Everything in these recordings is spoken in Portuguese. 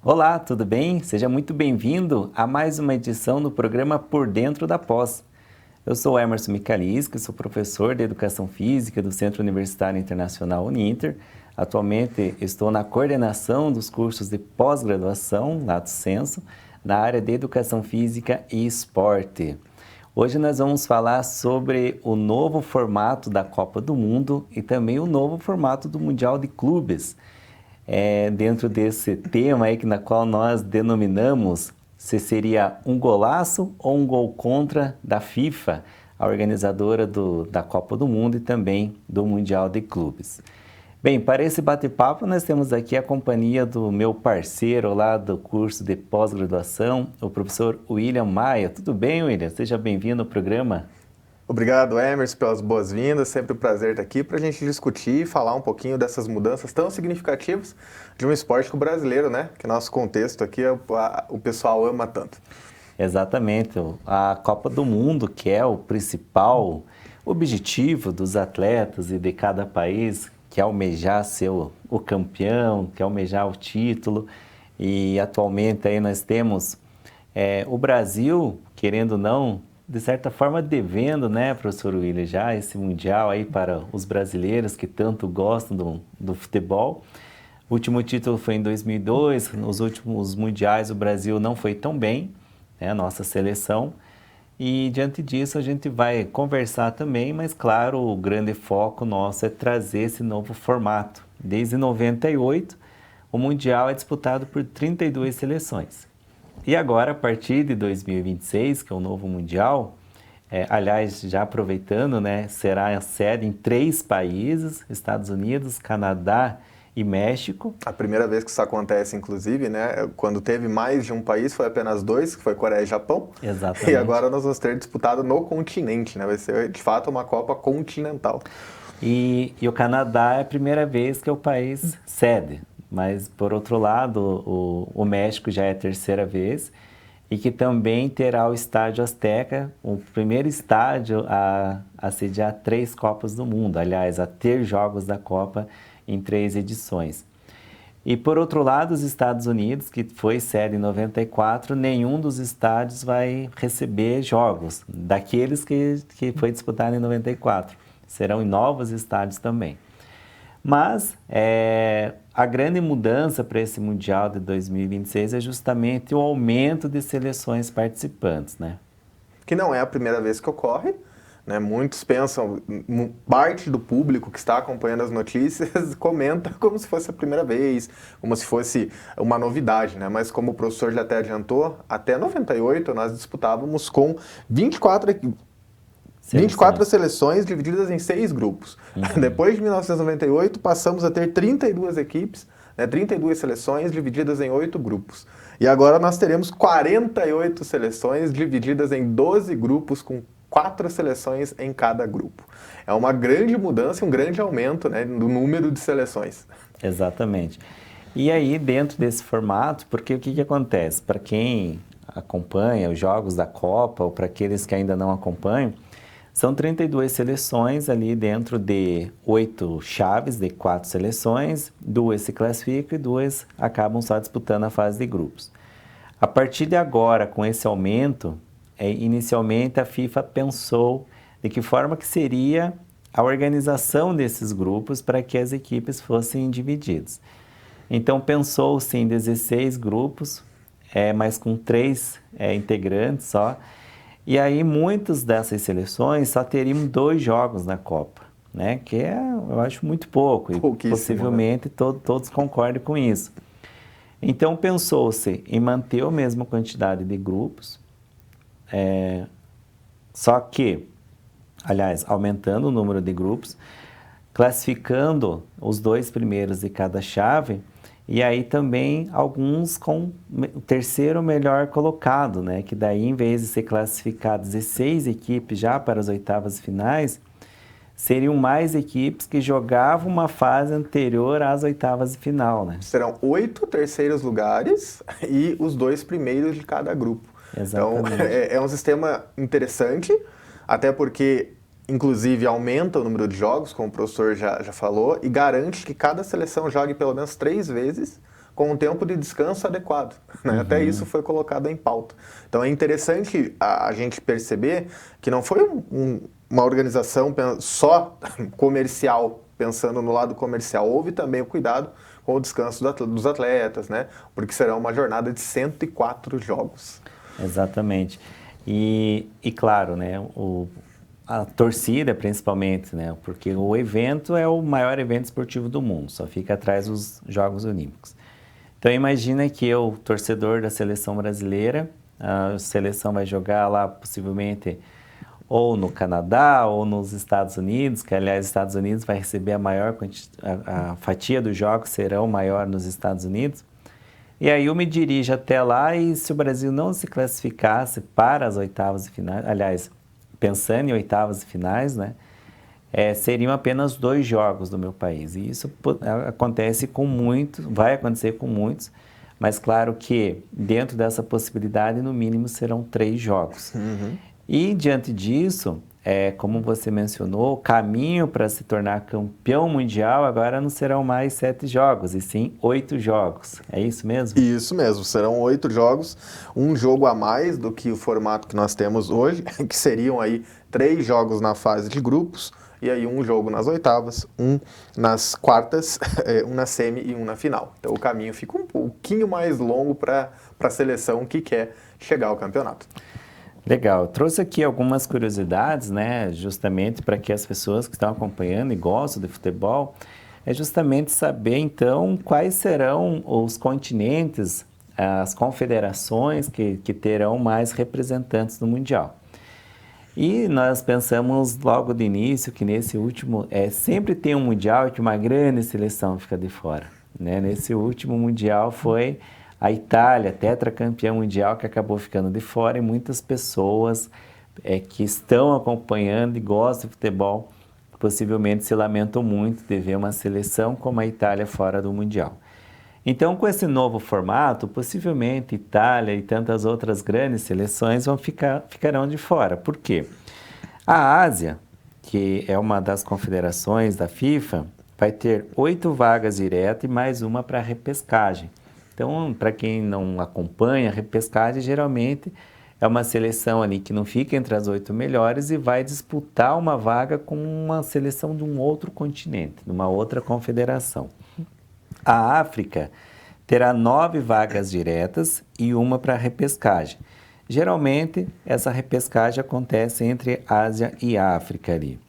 Olá, tudo bem? Seja muito bem-vindo a mais uma edição do programa Por Dentro da Pós. Eu sou Emerson Micalisca, sou professor de Educação Física do Centro Universitário Internacional Uninter. Atualmente estou na coordenação dos cursos de pós-graduação, Lato Sensu, na área de Educação Física e Esporte. Hoje nós vamos falar sobre o novo formato da Copa do Mundo e também o novo formato do Mundial de Clubes. Dentro desse tema aí na qual nós denominamos se seria um golaço ou um gol contra da FIFA, a organizadora da Copa do Mundo e também do Mundial de Clubes. Bem, para esse bate-papo nós temos aqui a companhia do meu parceiro lá do curso de pós-graduação, o professor William Maia. Tudo bem, William? Seja bem-vindo ao programa. Obrigado, Emerson, pelas boas-vindas. Sempre um prazer estar aqui para a gente discutir e falar um pouquinho dessas mudanças tão significativas de um esporte que o brasileiro, né? Que nosso contexto aqui, o pessoal ama tanto. Exatamente. A Copa do Mundo, que é o principal objetivo dos atletas e de cada país, que é almejar ser o campeão, que é almejar o título. E atualmente aí nós temos o Brasil, querendo ou não, de certa forma devendo, né, professor William, já esse Mundial aí para os brasileiros que tanto gostam do futebol. O último título foi em 2002, nos últimos mundiais o Brasil não foi tão bem, né, a nossa seleção. E diante disso a gente vai conversar também, mas claro, o grande foco nosso é trazer esse novo formato. Desde 98, o Mundial é disputado por 32 seleções. E agora, a partir de 2026, que é o novo Mundial, aliás, já aproveitando, né, será a sede em 3 países, Estados Unidos, Canadá e México. A primeira vez que isso acontece, inclusive, né, quando teve mais de um país, foi apenas 2, que foi Coreia e Japão. Exatamente. E agora nós vamos ter disputado no continente, né, vai ser de fato uma Copa continental. E o Canadá é a primeira vez que é o país sede. Mas, por outro lado, o México já é a terceira vez e que também terá o Estádio Azteca, o primeiro estádio a sediar 3 Copas do Mundo, aliás, a ter jogos da Copa em 3 edições. E, por outro lado, os Estados Unidos, que foi sede em 94, nenhum dos estádios vai receber jogos daqueles que foi disputado em 94. Serão em novos estádios também. Mas a grande mudança para esse Mundial de 2026 é justamente o aumento de seleções participantes, né? Que não é a primeira vez que ocorre, né? Muitos pensam, parte do público que está acompanhando as notícias comenta como se fosse a primeira vez, como se fosse uma novidade, né? Mas como o professor já até adiantou, até 98 nós disputávamos com 24 seleções divididas em 6 grupos. Uhum. Depois de 1998, passamos a ter 32 equipes, né, 32 seleções divididas em 8 grupos. E agora nós teremos 48 seleções divididas em 12 grupos, com 4 seleções em cada grupo. É uma grande mudança e um grande aumento, né, do número de seleções. Exatamente. E aí, dentro desse formato, porque o que acontece? Para quem acompanha os jogos da Copa, ou para aqueles que ainda não acompanham, são 32 seleções ali dentro de 8 chaves de 4 seleções, 2 se classificam e 2 acabam só disputando a fase de grupos. A partir de agora, com esse aumento, inicialmente a FIFA pensou de que forma que seria a organização desses grupos para que as equipes fossem divididas. Então pensou-se em 16 grupos, mas com 3 integrantes só. E aí, muitas dessas seleções só teriam 2 jogos na Copa, né? Que eu acho muito pouco, e possivelmente, né? Todos concordam com isso. Então, pensou-se em manter a mesma quantidade de grupos, só que, aliás, aumentando o número de grupos, classificando os 2 primeiros de cada chave, e aí também alguns com o terceiro melhor colocado, né? Que daí, em vez de ser classificados 16 equipes já para as oitavas finais, seriam mais equipes que jogavam uma fase anterior às oitavas de final, né? Serão 8 terceiros lugares e os 2 primeiros de cada grupo. Exatamente. Então, é um sistema interessante, até porque inclusive aumenta o número de jogos, como o professor já falou, e garante que cada seleção jogue pelo menos 3 vezes com um tempo de descanso adequado, né? Até isso foi colocado em pauta. Então é interessante a gente perceber que não foi uma organização só comercial, pensando no lado comercial, houve também o cuidado com o descanso dos atletas, né? Porque será uma jornada de 104 jogos. Exatamente. E claro, né, a torcida principalmente, né, porque o evento é o maior evento esportivo do mundo, só fica atrás dos Jogos Olímpicos. Então imagina que eu, torcedor da seleção brasileira, a seleção vai jogar lá possivelmente ou no Canadá ou nos Estados Unidos, que aliás os Estados Unidos vai receber a fatia dos jogos serão maior nos Estados Unidos. E aí eu me dirijo até lá e se o Brasil não se classificasse para as oitavas de finais, aliás, pensando em oitavas de finais, né, seriam apenas 2 jogos do meu país. E isso acontece com muitos, vai acontecer com muitos, mas claro que dentro dessa possibilidade, no mínimo, serão 3 jogos. E diante disso, como você mencionou, o caminho para se tornar campeão mundial agora não serão mais 7 jogos, e sim 8 jogos. É isso mesmo? Isso mesmo, serão 8 jogos, um jogo a mais do que o formato que nós temos hoje, que seriam aí 3 jogos na fase de grupos, e aí um jogo nas oitavas, um nas quartas, um na semi e um na final. Então o caminho fica um pouquinho mais longo para a seleção que quer chegar ao campeonato. Legal, eu trouxe aqui algumas curiosidades, né, justamente para que as pessoas que estão acompanhando e gostam de futebol, justamente saber então quais serão os continentes, as confederações que terão mais representantes no Mundial. E nós pensamos logo de início que nesse último, sempre tem um Mundial que uma grande seleção fica de fora, né? Nesse último Mundial foi a Itália, tetracampeã mundial, que acabou ficando de fora, e muitas pessoas que estão acompanhando e gostam de futebol, possivelmente se lamentam muito de ver uma seleção como a Itália fora do Mundial. Então, com esse novo formato, possivelmente Itália e tantas outras grandes seleções ficarão de fora. Por quê? A Ásia, que é uma das confederações da FIFA, vai ter 8 vagas diretas e mais uma para repescagem. Então, para quem não acompanha, a repescagem geralmente é uma seleção ali que não fica entre as 8 melhores e vai disputar uma vaga com uma seleção de um outro continente, de uma outra confederação. A África terá 9 vagas diretas e uma para repescagem. Geralmente, essa repescagem acontece entre Ásia e África ali.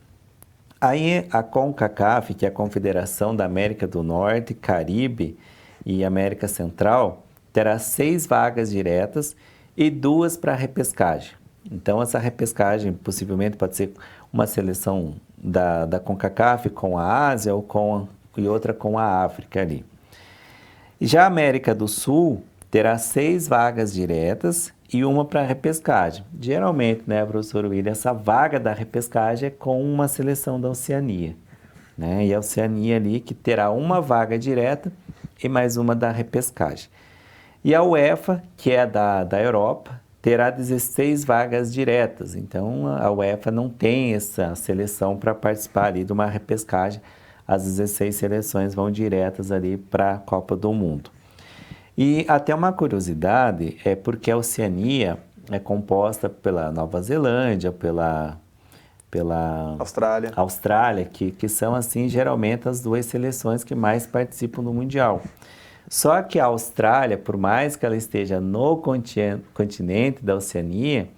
Aí, a CONCACAF, que é a Confederação da América do Norte, Caribe e América Central, terá 6 vagas diretas e 2 para repescagem. Então, essa repescagem possivelmente pode ser uma seleção da CONCACAF com a Ásia e outra com a África ali. E já a América do Sul terá 6 vagas diretas e uma para repescagem. Geralmente, né, professor William, essa vaga da repescagem é com uma seleção da Oceania, né? E a Oceania ali que terá uma vaga direta e mais uma da repescagem. E a UEFA, que é da Europa, terá 16 vagas diretas. Então, a UEFA não tem essa seleção para participar ali de uma repescagem. As 16 seleções vão diretas ali para a Copa do Mundo. E até uma curiosidade é porque a Oceania é composta pela Nova Zelândia, pela Austrália, que são assim geralmente as 2 seleções que mais participam do Mundial. Só que a Austrália, por mais que ela esteja no continente da Oceania,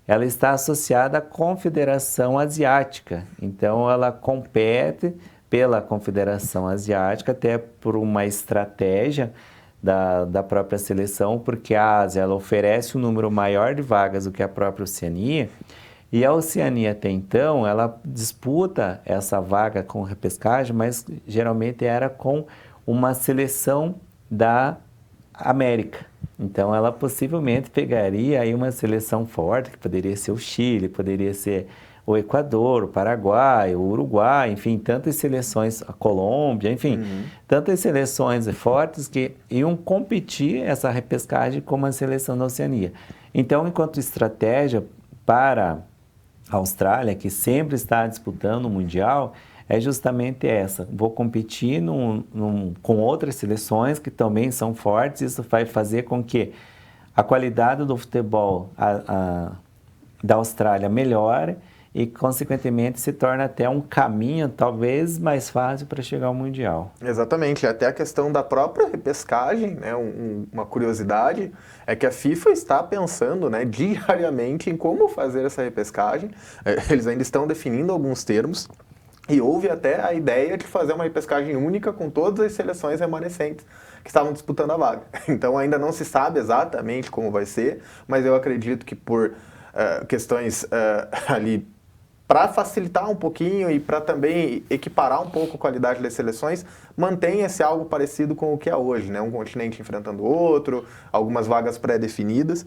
ela está associada à Confederação Asiática. Então, ela compete pela Confederação Asiática, até por uma estratégia da própria seleção, porque a Ásia ela oferece um número maior de vagas do que a própria Oceania, e a Oceania até então, ela disputa essa vaga com repescagem, mas geralmente era com uma seleção da América. Então, ela possivelmente pegaria aí uma seleção forte, que poderia ser o Chile, poderia ser o Equador, o Paraguai, o Uruguai, enfim, tantas seleções, a Colômbia, enfim, tantas seleções fortes que iam competir essa repescagem com uma seleção da Oceania. Então, enquanto estratégia para a Austrália, que sempre está disputando o Mundial, é justamente essa. Vou competir com outras seleções que também são fortes, isso vai fazer com que a qualidade do futebol da Austrália melhore e, consequentemente, se torna até um caminho talvez mais fácil para chegar ao Mundial. Exatamente, até a questão da própria repescagem, né, uma curiosidade é que a FIFA está pensando, né, diariamente em como fazer essa repescagem. Eles ainda estão definindo alguns termos e houve até a ideia de fazer uma repescagem única com todas as seleções remanescentes que estavam disputando a vaga. Então ainda não se sabe exatamente como vai ser, mas eu acredito que por questões ali para facilitar um pouquinho e para também equiparar um pouco a qualidade das seleções, mantenha-se algo parecido com o que é hoje, né? Um continente enfrentando o outro, algumas vagas pré-definidas.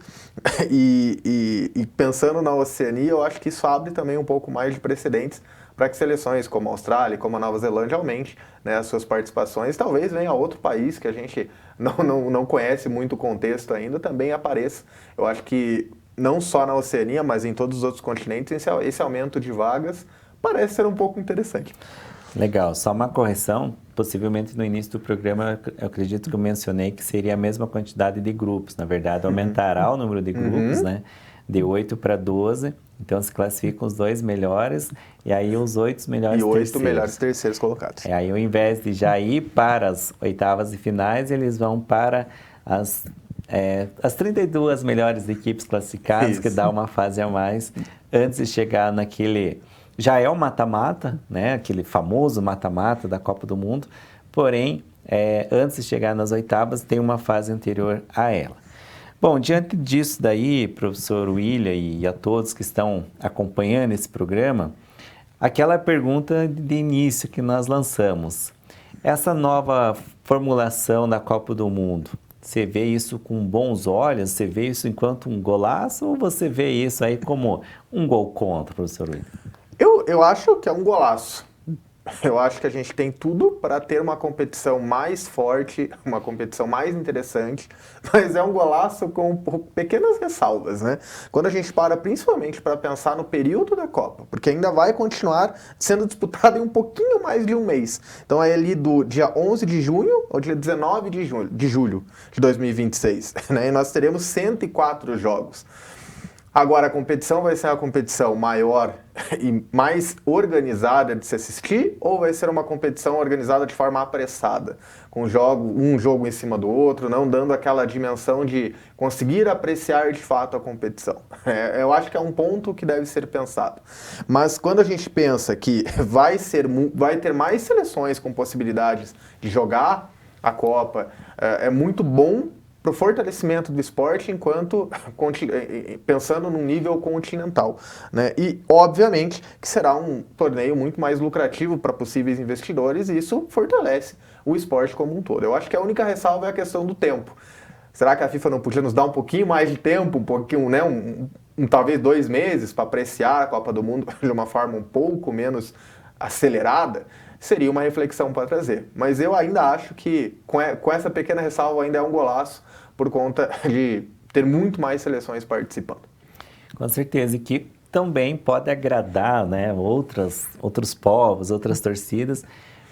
E pensando na Oceania, eu acho que isso abre também um pouco mais de precedentes para que seleções como a Austrália, como a Nova Zelândia aumente, né, as suas participações. Talvez venha outro país que a gente não conhece muito o contexto ainda, também apareça. Eu acho que não só na Oceania, mas em todos os outros continentes, esse aumento de vagas parece ser um pouco interessante. Legal, só uma correção, possivelmente no início do programa eu acredito que eu mencionei que seria a mesma quantidade de grupos, na verdade aumentará o número de grupos, né, de 8 para 12, então se classificam os 2 melhores e aí os 8 melhores terceiros. E 8 melhores terceiros colocados. Aí ao invés de já ir para as oitavas e finais, eles vão para as 32 melhores equipes classificadas, isso, que dá uma fase a mais, antes de chegar naquele... Já é o mata-mata, né? Aquele famoso mata-mata da Copa do Mundo, porém, antes de chegar nas oitavas, tem uma fase anterior a ela. Bom, diante disso daí, professor William e a todos que estão acompanhando esse programa, aquela pergunta de início que nós lançamos, essa nova formulação da Copa do Mundo, você vê isso com bons olhos? Você vê isso enquanto um golaço ou você vê isso aí como um gol contra, professor William? Eu acho que é um golaço. Eu acho que a gente tem tudo para ter uma competição mais forte, uma competição mais interessante, mas é um golaço com pequenas ressalvas, né? Quando a gente para principalmente para pensar no período da Copa, porque ainda vai continuar sendo disputado em um pouquinho mais de um mês. Então é ali do dia 11 de junho ao dia 19 de julho de 2026, né? E nós teremos 104 jogos. Agora, a competição vai ser uma competição maior e mais organizada de se assistir ou vai ser uma competição organizada de forma apressada, com um jogo em cima do outro, não dando aquela dimensão de conseguir apreciar de fato a competição? Eu acho que é um ponto que deve ser pensado. Mas quando a gente pensa que vai ter mais seleções com possibilidades de jogar a Copa, é muito bom para o fortalecimento do esporte pensando num nível continental, né? E, obviamente, que será um torneio muito mais lucrativo para possíveis investidores e isso fortalece o esporte como um todo. Eu acho que a única ressalva é a questão do tempo. Será que a FIFA não podia nos dar um pouquinho mais de tempo, um pouquinho, né, talvez 2 meses para apreciar a Copa do Mundo de uma forma um pouco menos acelerada? Seria uma reflexão para trazer. Mas eu ainda acho que, com essa pequena ressalva, ainda é um golaço por conta de ter muito mais seleções participando. Com certeza, e que também pode agradar, né, outros povos, outras torcidas,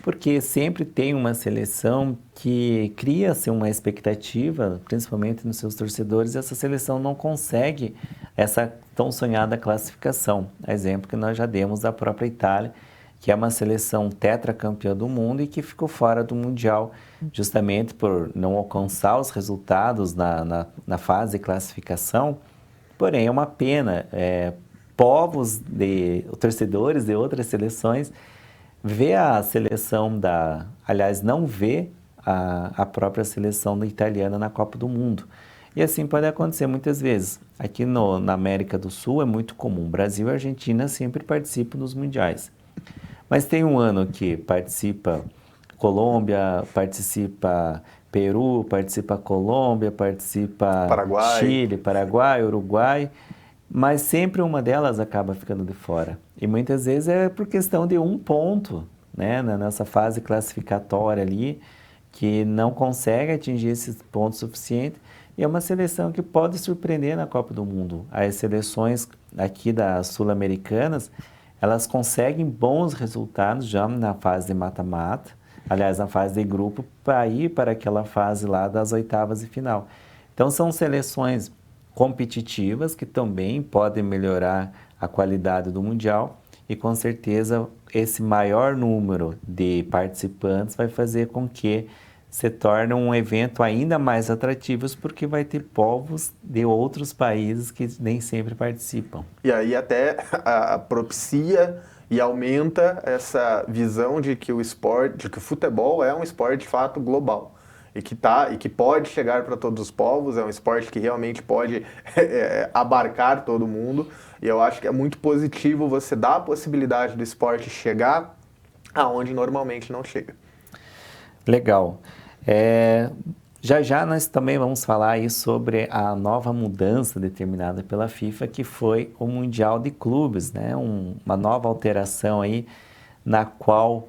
porque sempre tem uma seleção que cria-se uma expectativa, principalmente nos seus torcedores, e essa seleção não consegue essa tão sonhada classificação. Exemplo que nós já demos da própria Itália, que é uma seleção tetracampeã do mundo e que ficou fora do Mundial justamente por não alcançar os resultados na fase de classificação. Porém, é uma pena. Torcedores de outras seleções vê a seleção não vê a própria seleção italiana na Copa do Mundo. E assim pode acontecer muitas vezes. Aqui na América do Sul é muito comum. Brasil e Argentina sempre participam dos mundiais. Mas tem um ano que participa Colômbia, participa Peru, participa Colômbia, participa Paraguai. Chile, Paraguai, Uruguai, mas sempre uma delas acaba ficando de fora. E muitas vezes é por questão de um ponto, né, na nossa fase classificatória ali, que não consegue atingir esses pontos suficientes. E é uma seleção que pode surpreender na Copa do Mundo. As seleções aqui das sul-americanas elas conseguem bons resultados já na fase de mata-mata, aliás, na fase de grupo, para ir para aquela fase lá das oitavas de final. Então, são seleções competitivas que também podem melhorar a qualidade do Mundial e, com certeza, esse maior número de participantes vai fazer com que se torne um evento ainda mais atrativo, porque vai ter povos de outros países que nem sempre participam. E aí até propicia e aumenta essa visão de que o esporte, de que o futebol é um esporte de fato global. E que pode chegar para todos os povos, é um esporte que realmente pode abarcar todo mundo. E eu acho que é muito positivo você dar a possibilidade do esporte chegar aonde normalmente não chega. Legal. Já nós também vamos falar aí sobre a nova mudança determinada pela FIFA, que foi o Mundial de Clubes, né? Uma nova alteração aí, na qual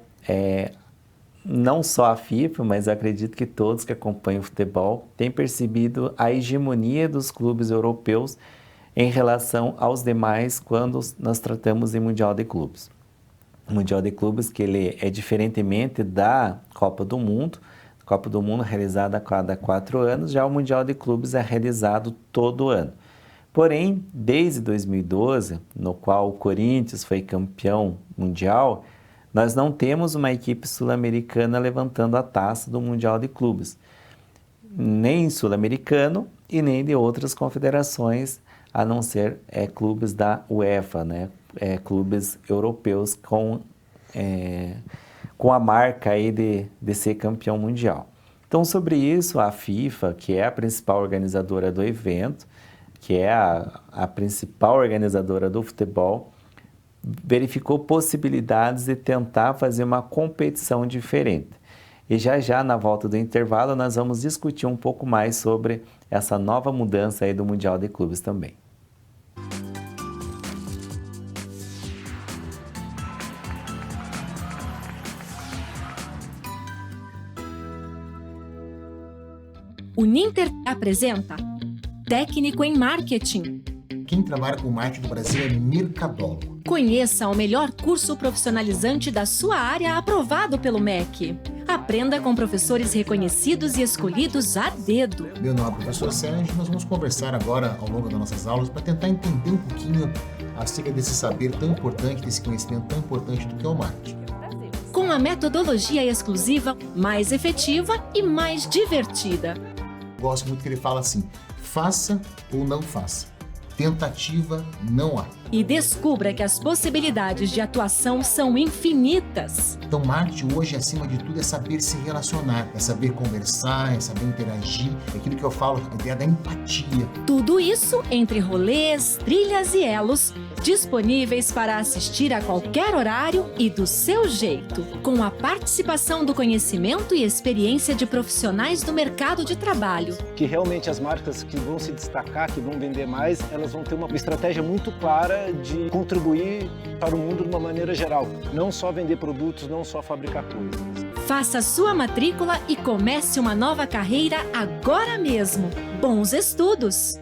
não só a FIFA, mas acredito que todos que acompanham o futebol têm percebido a hegemonia dos clubes europeus em relação aos demais quando nós tratamos de Mundial de Clubes. O Mundial de Clubes, que ele é diferentemente da Copa do Mundo realizada a cada 4 anos, já o Mundial de Clubes é realizado todo ano. Porém, desde 2012, no qual o Corinthians foi campeão mundial, nós não temos uma equipe sul-americana levantando a taça do Mundial de Clubes, nem sul-americano e nem de outras confederações, a não ser clubes da UEFA, né? Clubes europeus com a marca aí de ser campeão mundial. Então, sobre isso, a FIFA, que é a principal organizadora do evento, que é a principal organizadora do futebol, verificou possibilidades de tentar fazer uma competição diferente. E já na volta do intervalo, nós vamos discutir um pouco mais sobre essa nova mudança aí do Mundial de Clubes também. O Ninter apresenta Técnico em Marketing. Quem trabalha com marketing do Brasil é Mercadólogo. Conheça o melhor curso profissionalizante da sua área aprovado pelo MEC. Aprenda com professores reconhecidos e escolhidos a dedo. Meu nome é professor Sérgio. Nós vamos conversar agora ao longo das nossas aulas para tentar entender um pouquinho acerca desse saber tão importante, desse conhecimento tão importante do que é o marketing. Com a metodologia exclusiva, mais efetiva e mais divertida. Gosto muito que ele fala assim: faça ou não faça. Tentativa não há. E descubra que as possibilidades de atuação são infinitas. Então, marketing hoje, acima de tudo, é saber se relacionar, é saber conversar, é saber interagir, é aquilo que eu falo, a ideia da empatia. Tudo isso entre rolês, trilhas e elos, disponíveis para assistir a qualquer horário e do seu jeito, com a participação do conhecimento e experiência de profissionais do mercado de trabalho. Que realmente as marcas que vão se destacar, que vão vender mais, elas vão ter uma estratégia muito clara de contribuir para o mundo de uma maneira geral. Não só vender produtos, não só fabricar coisas. Faça sua matrícula e comece uma nova carreira agora mesmo. Bons estudos!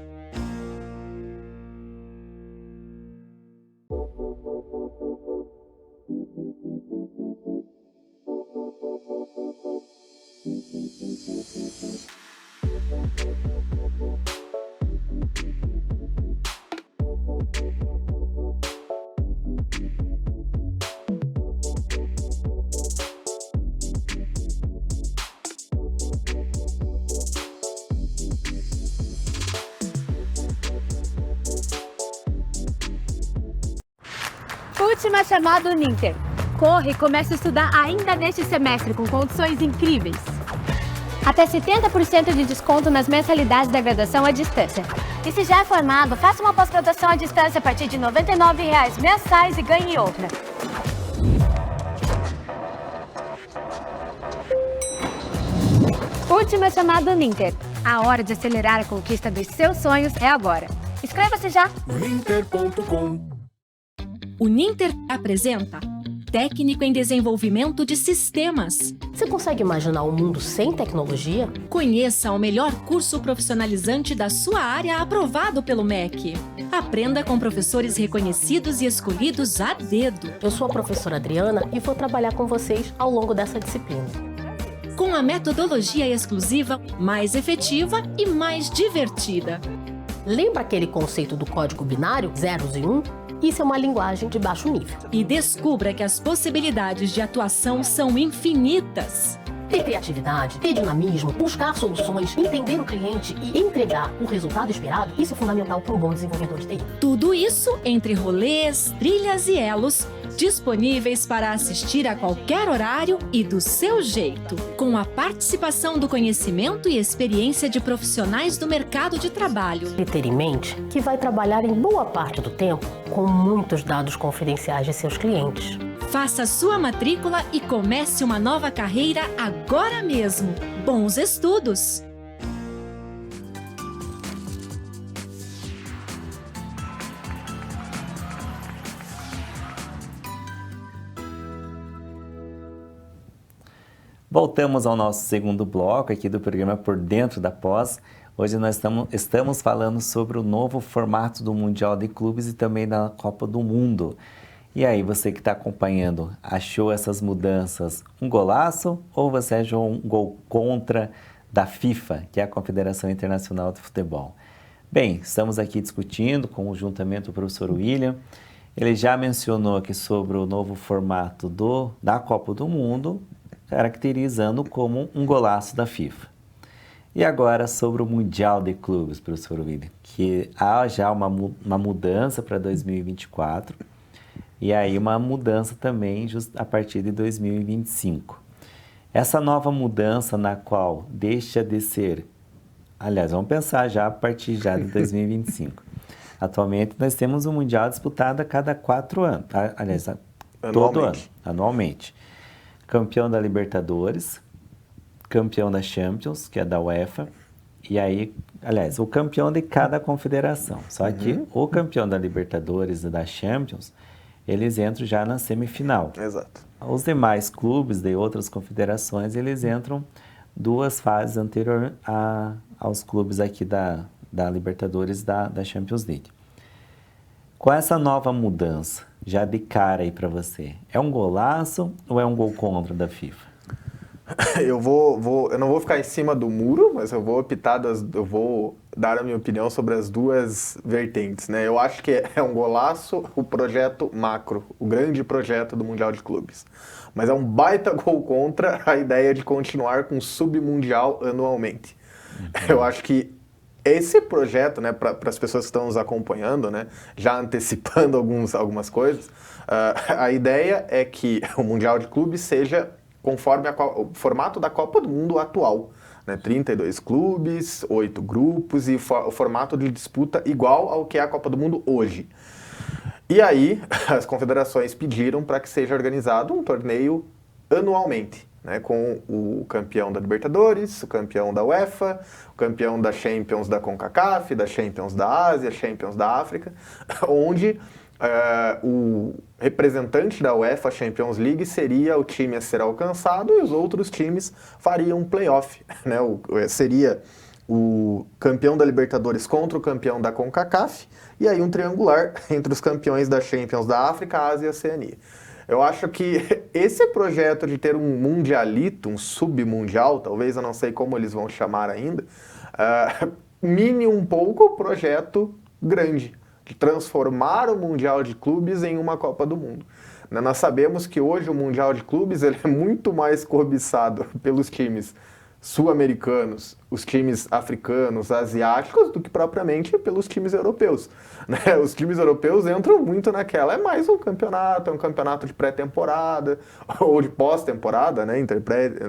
Última chamada Ninter. Corre e comece a estudar ainda neste semestre com condições incríveis. Até 70% de desconto nas mensalidades da graduação à distância. E se já é formado, faça uma pós-graduação à distância a partir de R$ 99,00 mensais e ganhe outra. Última chamada Ninter. A hora de acelerar a conquista dos seus sonhos é agora. Inscreva-se já! O Ninter apresenta técnico em desenvolvimento de sistemas. Você consegue imaginar um mundo sem tecnologia? Conheça o melhor curso profissionalizante da sua área aprovado pelo MEC. Aprenda com professores reconhecidos e escolhidos a dedo. Eu sou a professora Adriana e vou trabalhar com vocês ao longo dessa disciplina. Com a metodologia exclusiva, mais efetiva e mais divertida. Lembra aquele conceito do código binário, zeros e 1? Isso é uma linguagem de baixo nível. E descubra que as possibilidades de atuação são infinitas. Ter criatividade, ter dinamismo, buscar soluções, entender o cliente e entregar o resultado esperado, isso é fundamental para um bom desenvolvedor de TI. Tudo isso entre rolês, trilhas e elos, disponíveis para assistir a qualquer horário e do seu jeito, com a participação do conhecimento e experiência de profissionais do mercado de trabalho. E ter em mente que vai trabalhar em boa parte do tempo com muitos dados confidenciais de seus clientes. Faça sua matrícula e comece uma nova carreira agora mesmo. Bons estudos! Voltamos ao nosso segundo bloco aqui do programa Por Dentro da Pós. Hoje nós estamos falando sobre o novo formato do Mundial de Clubes e também da Copa do Mundo. E aí, você que está acompanhando, achou essas mudanças um golaço ou você achou um gol contra da FIFA, que é a Confederação Internacional de Futebol? Bem, estamos aqui discutindo conjuntamente o professor William. Ele já mencionou aqui sobre o novo formato da Copa do Mundo, caracterizando como um golaço da FIFA. E agora sobre o Mundial de Clubes, professor William, que há já uma mudança para 2024 e aí uma mudança também a partir de 2025. Essa nova mudança na qual deixa de ser, aliás, vamos pensar já a partir já de 2025. Atualmente nós temos um Mundial disputado a cada 4 anos, aliás, todo ano, anualmente. Campeão da Libertadores, campeão da Champions, que é da UEFA, e aí, aliás, o campeão de cada confederação. Só que o campeão da Libertadores e da Champions, eles entram já na semifinal. Exato. Os demais clubes de outras confederações, eles entram 2 fases anterior aos clubes aqui da Libertadores e da Champions League. Com essa nova mudança, já de cara aí para você, é um golaço ou é um gol contra da FIFA? Eu não vou ficar em cima do muro, mas eu vou dar a minha opinião sobre as duas vertentes, né? Eu acho que é um golaço o projeto macro, o grande projeto do Mundial de Clubes. Mas é um baita gol contra a ideia de continuar com o submundial anualmente. Eu acho que esse projeto, né, para as pessoas que estão nos acompanhando, né, já antecipando algumas coisas, a ideia é que o Mundial de Clubes seja conforme o formato da Copa do Mundo atual, né? 32 clubes, 8 grupos e o formato de disputa igual ao que é a Copa do Mundo hoje. E aí, as confederações pediram para que seja organizado um torneio anualmente, né? Com o campeão da Libertadores, o campeão da UEFA, o campeão da Champions da CONCACAF, da Champions da Ásia, Champions da África, onde o representante da UEFA Champions League seria o time a ser alcançado e os outros times fariam um playoff, né? Seria o campeão da Libertadores contra o campeão da CONCACAF e aí um triangular entre os campeões da Champions da África, Ásia e Oceania. Eu acho que esse projeto de ter um mundialito, um submundial, talvez, eu não sei como eles vão chamar ainda, mine um pouco o projeto grande, de transformar o Mundial de Clubes em uma Copa do Mundo. Nós sabemos que hoje o Mundial de Clubes ele é muito mais cobiçado pelos times sul-americanos, os times africanos, asiáticos, do que propriamente pelos times europeus. Né? Os times europeus entram muito naquela, é mais um campeonato, é um campeonato de pré-temporada, ou de pós-temporada, né?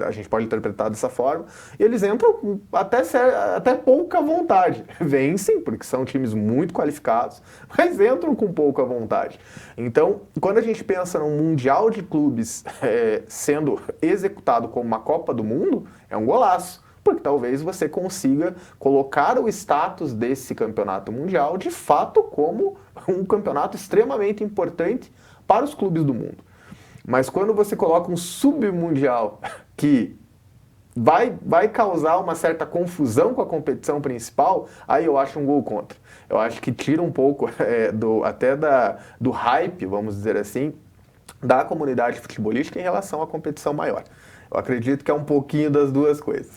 A gente pode interpretar dessa forma, e eles entram até pouca vontade. Vencem, porque são times muito qualificados, mas entram com pouca vontade. Então, quando a gente pensa num Mundial de Clubes sendo executado como uma Copa do Mundo, é um golaço, porque talvez você consiga colocar o status desse campeonato mundial de fato como um campeonato extremamente importante para os clubes do mundo. Mas quando você coloca um submundial que vai causar uma certa confusão com a competição principal, aí eu acho um gol contra. Eu acho que tira um pouco do hype, vamos dizer assim, da comunidade futebolística em relação à competição maior. Eu acredito que é um pouquinho das duas coisas.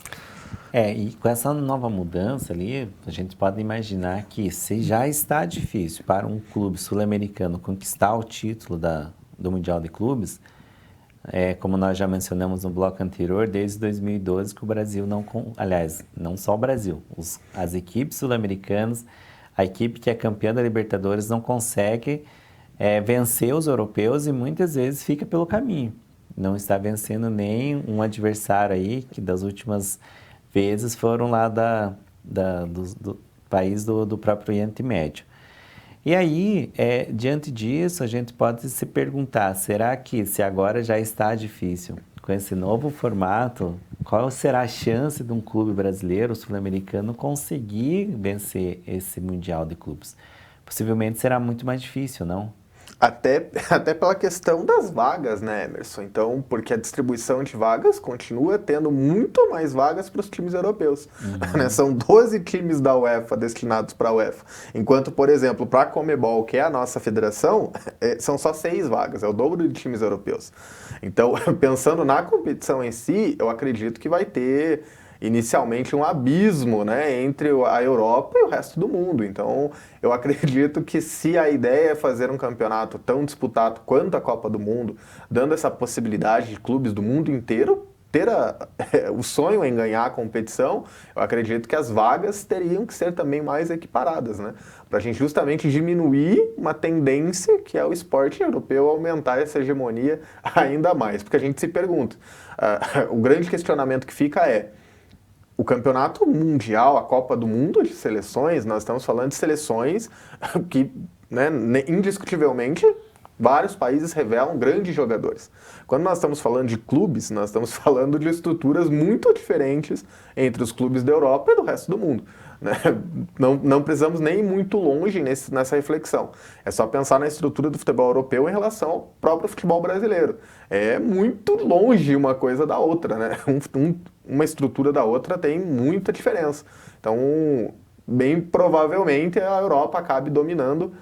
E com essa nova mudança ali, a gente pode imaginar que se já está difícil para um clube sul-americano conquistar o título do Mundial de Clubes, como nós já mencionamos no bloco anterior, desde 2012 que o Brasil não só o Brasil, as equipes sul-americanas, a equipe que é campeã da Libertadores não consegue vencer os europeus e muitas vezes fica pelo caminho. Não está vencendo nem um adversário aí que das últimas vezes foram lá do país do próprio Oriente Médio. E aí, diante disso, a gente pode se perguntar, será que se agora já está difícil, com esse novo formato, qual será a chance de um clube brasileiro, sul-americano, conseguir vencer esse Mundial de Clubes? Possivelmente será muito mais difícil, não? Até pela questão das vagas, né, Emerson? Então, porque a distribuição de vagas continua tendo muito mais vagas para os times europeus. Né? São 12 times da UEFA destinados para a UEFA. Enquanto, por exemplo, para a Conmebol, que é a nossa federação, são só 6 vagas, é o dobro de times europeus. Então, pensando na competição em si, eu acredito que vai ter inicialmente um abismo, né, entre a Europa e o resto do mundo. Então, eu acredito que se a ideia é fazer um campeonato tão disputado quanto a Copa do Mundo, dando essa possibilidade de clubes do mundo inteiro ter o sonho em ganhar a competição, eu acredito que as vagas teriam que ser também mais equiparadas, né? Para a gente justamente diminuir uma tendência que é o esporte europeu aumentar essa hegemonia ainda mais. Porque a gente se pergunta, o grande questionamento que fica o campeonato mundial, a Copa do Mundo de seleções, nós estamos falando de seleções que, né, indiscutivelmente, vários países revelam grandes jogadores. Quando nós estamos falando de clubes, nós estamos falando de estruturas muito diferentes entre os clubes da Europa e do resto do mundo. Né? Não precisamos nem ir muito longe nessa reflexão. É só pensar na estrutura do futebol europeu em relação ao próprio futebol brasileiro. É muito longe uma coisa da outra, né? Uma estrutura da outra tem muita diferença. Então, bem provavelmente a Europa acabe dominando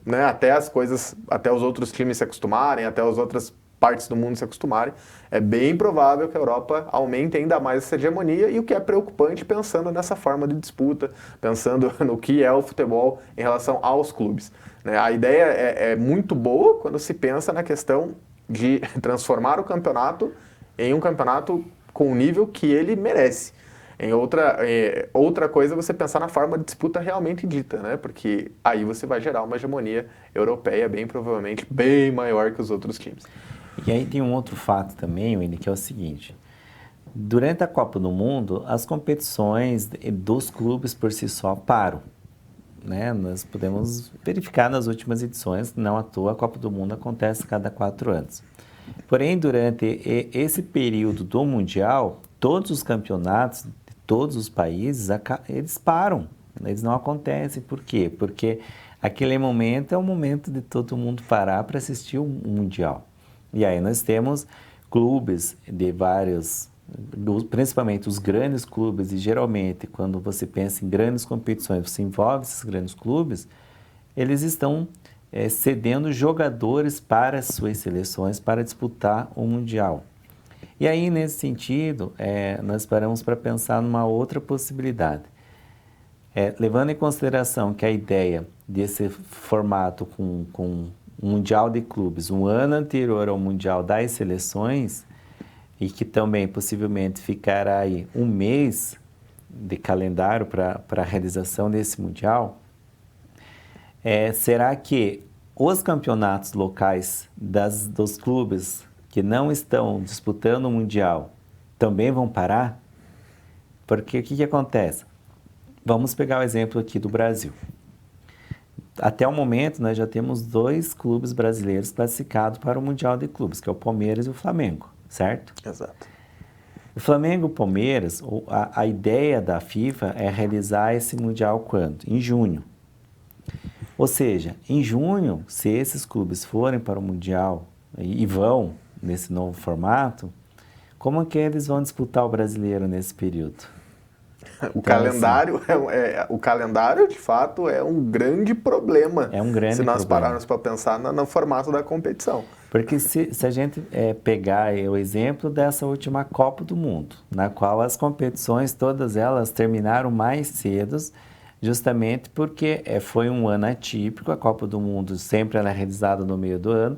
né, até os outros times se acostumarem, até as outras partes do mundo se acostumarem. É bem provável que a Europa aumente ainda mais essa hegemonia, e o que é preocupante pensando nessa forma de disputa, pensando no que é o futebol em relação aos clubes. Né? A ideia é muito boa quando se pensa na questão de transformar o campeonato em um campeonato com o nível que ele merece. Outra coisa é você pensar na forma de disputa realmente dita, né? Porque aí você vai gerar uma hegemonia europeia bem provavelmente bem maior que os outros times. E aí tem um outro fato também, Willy, que é o seguinte: durante a Copa do Mundo, as competições dos clubes por si só param. Né? Nós podemos verificar nas últimas edições, não à toa a Copa do Mundo acontece cada 4 anos. Porém, durante esse período do Mundial, todos os campeonatos de todos os países, eles param, eles não acontecem. Por quê? Porque aquele momento é o momento de todo mundo parar para assistir o Mundial. E aí nós temos clubes de principalmente os grandes clubes, e geralmente quando você pensa em grandes competições, você envolve esses grandes clubes, eles estão cedendo jogadores para as suas seleções para disputar o Mundial. E aí, nesse sentido, nós paramos para pensar numa outra possibilidade. Levando em consideração que a ideia desse formato com um Mundial de Clubes, um ano anterior ao Mundial das Seleções, e que também possivelmente ficará aí um mês de calendário para a realização desse Mundial, será que os campeonatos locais dos clubes que não estão disputando o Mundial também vão parar? Porque o que acontece? Vamos pegar o exemplo aqui do Brasil. Até o momento, nós já temos 2 clubes brasileiros classificados para o Mundial de Clubes, que é o Palmeiras e o Flamengo, certo? Exato. O Flamengo e o Palmeiras, a ideia da FIFA é realizar esse Mundial quando? Em junho. Ou seja, em junho, se esses clubes forem para o Mundial e vão nesse novo formato, como que eles vão disputar o brasileiro nesse período? O Então, calendário, o calendário, de fato, é um grande problema. É um grande se nós problema. pararmos para pensar no formato da competição. Porque se a gente pegar o exemplo dessa última Copa do Mundo, na qual as competições, todas elas terminaram mais cedo, justamente porque foi um ano atípico, a Copa do Mundo sempre ela é realizada no meio do ano,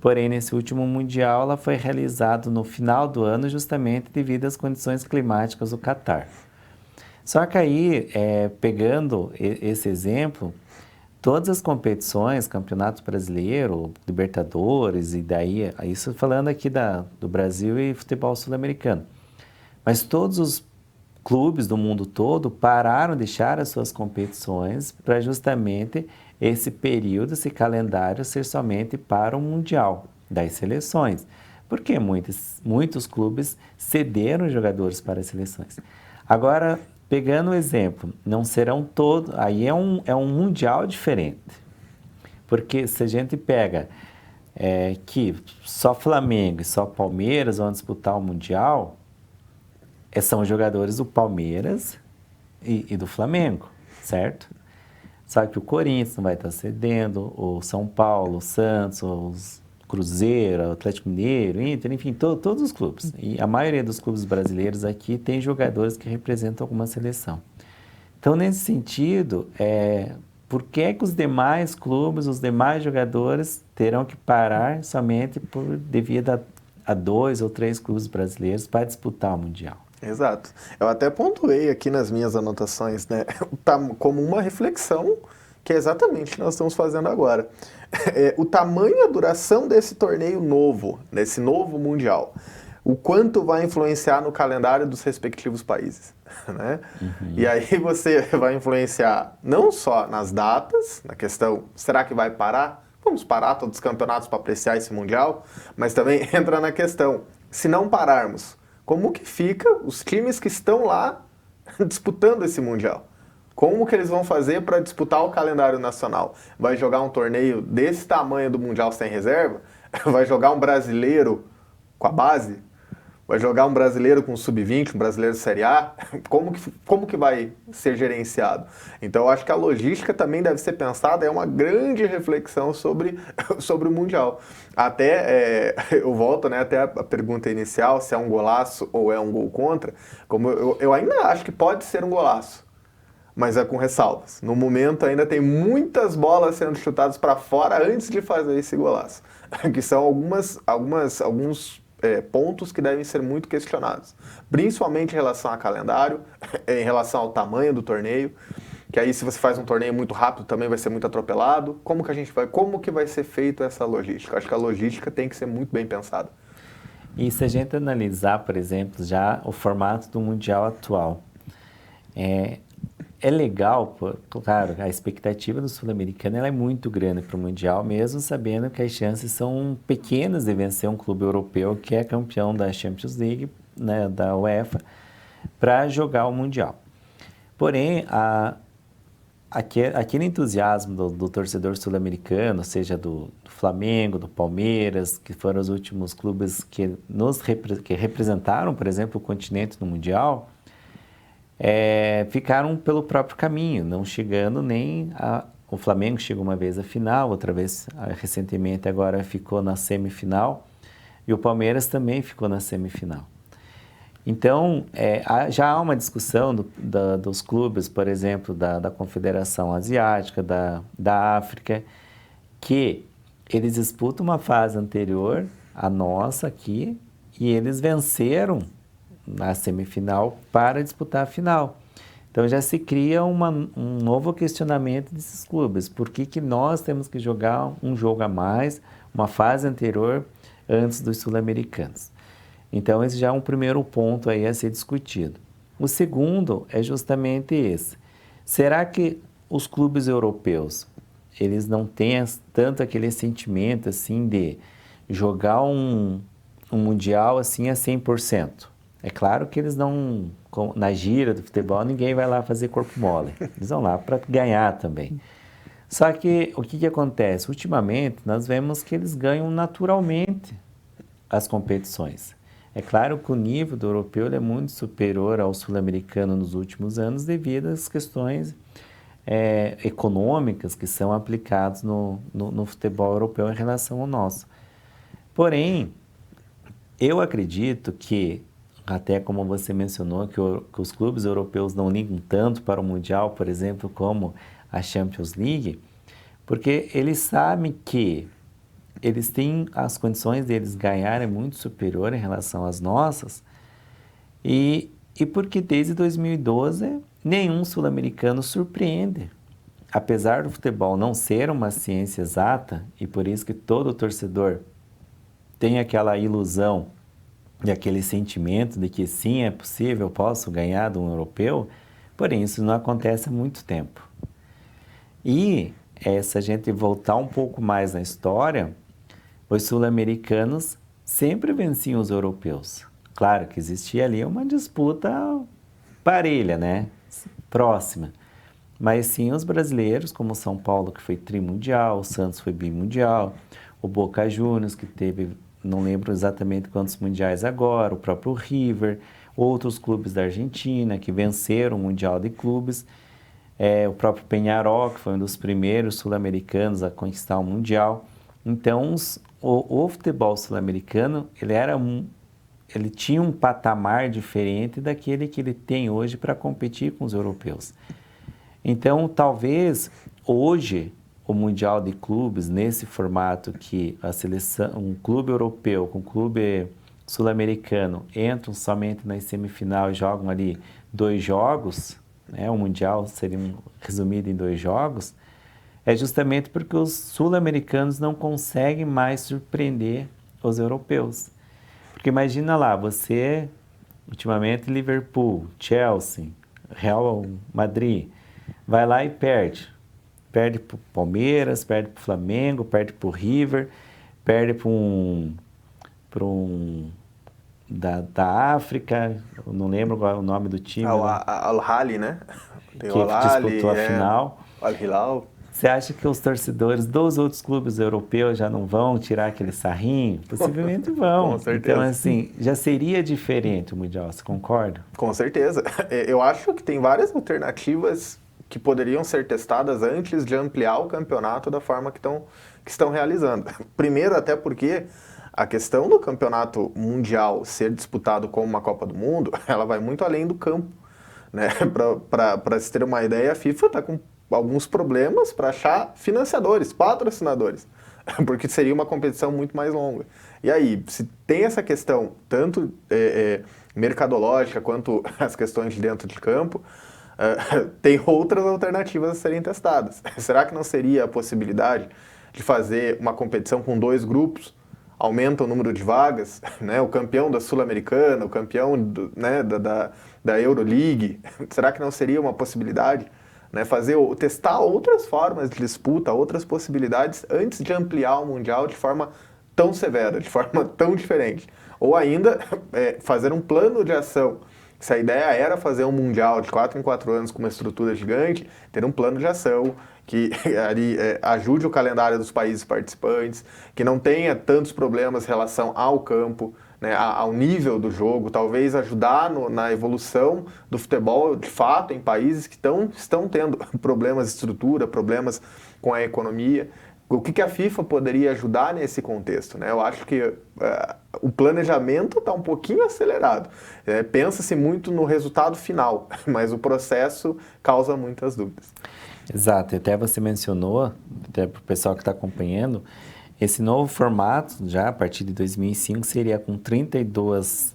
porém nesse último Mundial ela foi realizada no final do ano justamente devido às condições climáticas do Catar. Só que aí, pegando esse exemplo, todas as competições, Campeonato Brasileiro, Libertadores, e daí, isso falando aqui do Brasil e futebol sul-americano, mas todos os clubes do mundo todo pararam de deixar as suas competições para justamente esse período, esse calendário ser somente para o Mundial das seleções, porque muitos clubes cederam jogadores para as seleções. Agora, pegando o exemplo, não serão todos, aí é um mundial diferente, porque se a gente pega que só Flamengo e só Palmeiras vão disputar o mundial, são jogadores do Palmeiras e do Flamengo, certo? Só que o Corinthians não vai estar cedendo, o São Paulo, o Santos, os Cruzeiro, Atlético Mineiro, Inter, enfim, todos os clubes. E a maioria dos clubes brasileiros aqui tem jogadores que representam alguma seleção. Então, nesse sentido, por que os demais clubes, os demais jogadores terão que parar somente devido a 2 ou 3 clubes brasileiros para disputar o Mundial? Exato. Eu até pontuei aqui nas minhas anotações, né, como uma reflexão que é exatamente o que nós estamos fazendo agora. O tamanho e a duração desse torneio novo, desse novo Mundial, o quanto vai influenciar no calendário dos respectivos países, né? Uhum. E aí você vai influenciar não só nas datas, na questão, será que vai parar? Vamos parar todos os campeonatos para apreciar esse Mundial, mas também entra na questão, se não pararmos, como que fica os times que estão lá disputando esse Mundial? Como que eles vão fazer para disputar o calendário nacional? Vai jogar um torneio desse tamanho do Mundial sem reserva? Vai jogar um brasileiro com a base? Vai jogar um brasileiro com sub-20, um brasileiro Série A? Como que vai ser gerenciado? Então, eu acho que a logística também deve ser pensada, é uma grande reflexão sobre o Mundial. Até, eu volto, né, até a pergunta inicial, se é um golaço ou é um gol contra, como eu ainda acho que pode ser um golaço, mas é com ressalvas. No momento ainda tem muitas bolas sendo chutadas para fora antes de fazer esse golaço, que são alguns pontos que devem ser muito questionados, principalmente em relação a calendário, em relação ao tamanho do torneio, que aí se você faz um torneio muito rápido também vai ser muito atropelado. Como que vai ser feita essa logística? Acho que a logística tem que ser muito bem pensada. E se a gente analisar, por exemplo, já o formato do Mundial atual, é legal, claro, a expectativa do sul-americano é muito grande para o Mundial, mesmo sabendo que as chances são pequenas de vencer um clube europeu que é campeão da Champions League, né, da UEFA, para jogar o Mundial. Porém, aquele entusiasmo do torcedor sul-americano, seja do Flamengo, do Palmeiras, que foram os últimos clubes que representaram, por exemplo, o continente no Mundial, ficaram pelo próprio caminho, não chegando nem o Flamengo chegou uma vez à final, outra vez recentemente agora ficou na semifinal, e o Palmeiras também ficou na semifinal. Então, já há uma discussão dos clubes, por exemplo, da Confederação Asiática, da África, que eles disputam uma fase anterior à nossa aqui, e eles venceram na semifinal para disputar a final. Então já se cria um novo questionamento desses clubes. Por que nós temos que jogar um jogo a mais, uma fase anterior, antes dos sul-americanos? Então esse já é um primeiro ponto aí a ser discutido. O segundo é justamente esse. Será que os clubes europeus, eles não têm tanto aquele sentimento assim de jogar um mundial assim a 100%? É claro que eles não, na gira do futebol, ninguém vai lá fazer corpo mole. Eles vão lá para ganhar também. Só que o que acontece? Ultimamente, nós vemos que eles ganham naturalmente as competições. É claro que o nível do europeu ele é muito superior ao sul-americano nos últimos anos devido às questões econômicas que são aplicadas no futebol europeu em relação ao nosso. Porém, eu acredito que, até como você mencionou, que os clubes europeus não ligam tanto para o Mundial, por exemplo, como a Champions League, porque eles sabem que eles têm as condições deles ganharem muito superior em relação às nossas, e porque desde 2012 nenhum sul-americano surpreende. Apesar do futebol não ser uma ciência exata, e por isso que todo torcedor tem aquela ilusão e aquele sentimento de que sim, é possível, eu posso ganhar de um europeu, porém isso não acontece há muito tempo. E se a gente voltar um pouco mais na história, os sul-americanos sempre venciam os europeus. Claro que existia ali uma disputa parelha, né? Próxima. Mas sim os brasileiros, como o São Paulo, que foi trimundial, o Santos foi bimundial, o Boca Juniors, que teve, não lembro exatamente quantos mundiais agora, o próprio River, outros clubes da Argentina que venceram o Mundial de Clubes, o próprio Peñarol, que foi um dos primeiros sul-americanos a conquistar o Mundial. Então, o futebol sul-americano, ele tinha um patamar diferente daquele que ele tem hoje para competir com os europeus. Então, talvez hoje o Mundial de Clubes, nesse formato que a seleção, um clube europeu com um clube sul-americano entram somente na semifinal e jogam ali 2 jogos, né? O Mundial seria resumido em 2 jogos, é justamente porque os sul-americanos não conseguem mais surpreender os europeus. Porque imagina lá, você, ultimamente, Liverpool, Chelsea, Real Madrid, vai lá e perde. Perde para o Palmeiras, perde para o Flamengo, perde para o River, perde para um da África, eu não lembro qual é o nome do time. Al-Ahly, né? Tem que disputou a final. Al-Hilal. Você acha que os torcedores dos outros clubes europeus já não vão tirar aquele sarrinho? Possivelmente vão. Com certeza. Então, assim, já seria diferente o Mundial, você concorda? Com certeza. Eu acho que tem várias alternativas que poderiam ser testadas antes de ampliar o campeonato da forma que estão realizando. Primeiro, até porque a questão do campeonato mundial ser disputado como uma Copa do Mundo, ela vai muito além do campo, né? Para se ter uma ideia, a FIFA está com alguns problemas para achar financiadores, patrocinadores, porque seria uma competição muito mais longa. E aí, se tem essa questão, tanto mercadológica quanto as questões de dentro de campo, tem outras alternativas a serem testadas. Será que não seria a possibilidade de fazer uma competição com 2 grupos, aumenta o número de vagas, né? O campeão da Sul-Americana, o campeão da Euroleague, será que não seria uma possibilidade? Né, testar outras formas de disputa, outras possibilidades antes de ampliar o Mundial de forma tão severa, de forma tão diferente. Ou ainda, fazer um plano de ação. Se a ideia era fazer um Mundial de 4 em 4 anos com uma estrutura gigante, ter um plano de ação que ali ajude o calendário dos países participantes, que não tenha tantos problemas em relação ao campo, né, ao nível do jogo, talvez ajudar na evolução do futebol de fato em países que estão tendo problemas de estrutura, problemas com a economia. O que a FIFA poderia ajudar nesse contexto, né? Eu acho que o planejamento está um pouquinho acelerado. Pensa-se muito no resultado final, mas o processo causa muitas dúvidas. Exato, até você mencionou, até para o pessoal que está acompanhando, esse novo formato, já a partir de 2005, seria com 32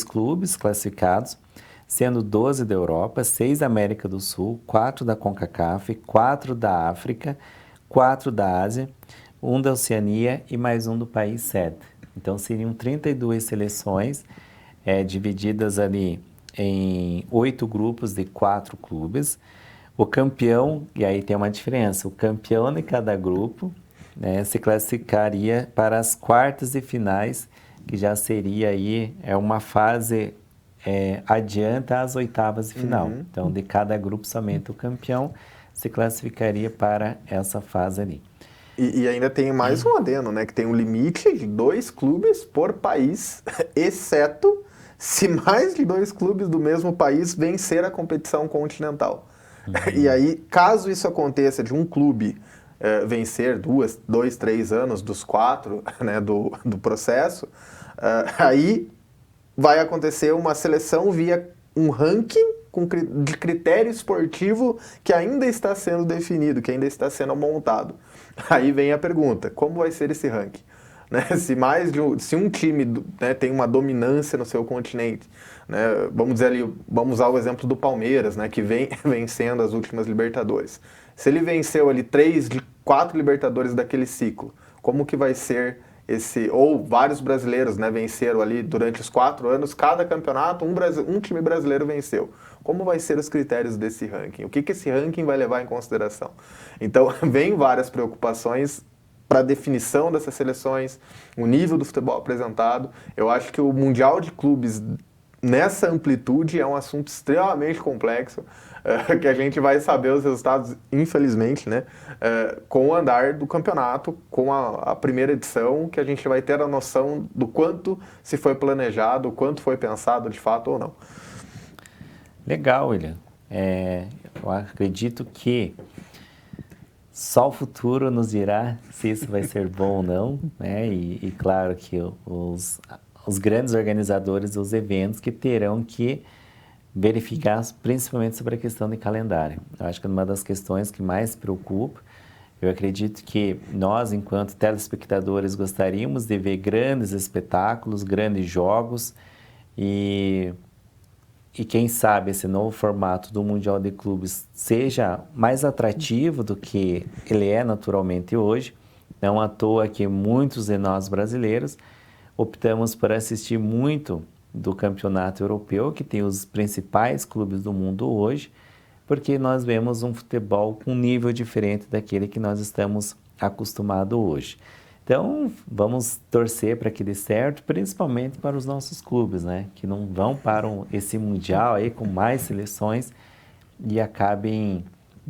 clubes classificados, sendo 12 da Europa, 6 da América do Sul, 4 da CONCACAF, 4 da África, 4 da Ásia, 1 da Oceania e mais 1 do país sede. Então, seriam 32 seleções divididas ali em 8 grupos de 4 clubes. O campeão, e aí tem uma diferença, o campeão de cada grupo, né, se classificaria para as quartas de finais, que já seria aí uma fase adianta às oitavas de final. Então, de cada grupo somente o campeão se classificaria para essa fase ali. E ainda tem mais um adendo, né? Que tem um limite de 2 clubes por país, exceto se mais de 2 clubes do mesmo país vencer a competição continental. E aí, caso isso aconteça de um clube vencer 2, 3 anos dos 4, né, do processo, aí vai acontecer uma seleção via um ranking de critério esportivo que ainda está sendo definido, que ainda está sendo montado. Aí vem a pergunta, como vai ser esse ranking? Né? Se um time, né, tem uma dominância no seu continente, né, vamos dizer ali, vamos usar o exemplo do Palmeiras, né, que vem vencendo as últimas Libertadores. Se ele venceu ali 3 de 4 Libertadores daquele ciclo, como que vai ser ou vários brasileiros, né, venceram ali durante os 4 anos, cada campeonato um time brasileiro venceu. Como vai ser os critérios desse ranking? O que esse ranking vai levar em consideração? Então, vem várias preocupações para a definição dessas seleções, o nível do futebol apresentado. Eu acho que o Mundial de Clubes, nessa amplitude, é um assunto extremamente complexo, que a gente vai saber os resultados, infelizmente, né, com o andar do campeonato, com a primeira edição, que a gente vai ter a noção do quanto se foi planejado, o quanto foi pensado de fato ou não. Legal, William. Eu acredito que só o futuro nos dirá se isso vai ser bom ou não, né? E claro que os grandes organizadores dos eventos que terão que verificar principalmente sobre a questão de calendário. Eu acho que é uma das questões que mais preocupa. Eu acredito que nós, enquanto telespectadores, gostaríamos de ver grandes espetáculos, grandes jogos e quem sabe esse novo formato do Mundial de Clubes seja mais atrativo do que ele é naturalmente hoje. Não à toa que muitos de nós brasileiros optamos por assistir muito do campeonato europeu, que tem os principais clubes do mundo hoje, porque nós vemos um futebol com um nível diferente daquele que nós estamos acostumados hoje. Então, vamos torcer para que dê certo, principalmente para os nossos clubes, né? Que não vão para esse Mundial aí com mais seleções e acabem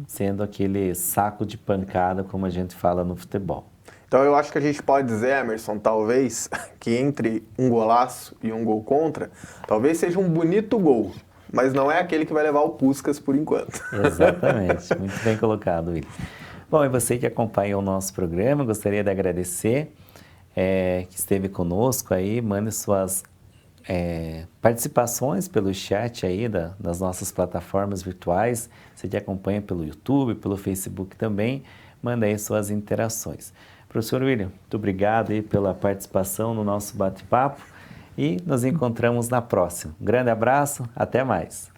sendo aquele saco de pancada, como a gente fala no futebol. Então, eu acho que a gente pode dizer, Emerson, talvez, que entre um golaço e um gol contra, talvez seja um bonito gol, mas não é aquele que vai levar o Puskás por enquanto. Exatamente, muito bem colocado, William. Bom, e você que acompanhou o nosso programa, gostaria de agradecer que esteve conosco aí, mande suas participações pelo chat aí das nossas plataformas virtuais, você que acompanha pelo YouTube, pelo Facebook também, manda aí suas interações. Professor William, muito obrigado aí pela participação no nosso bate-papo e nos encontramos na próxima. Um grande abraço, até mais.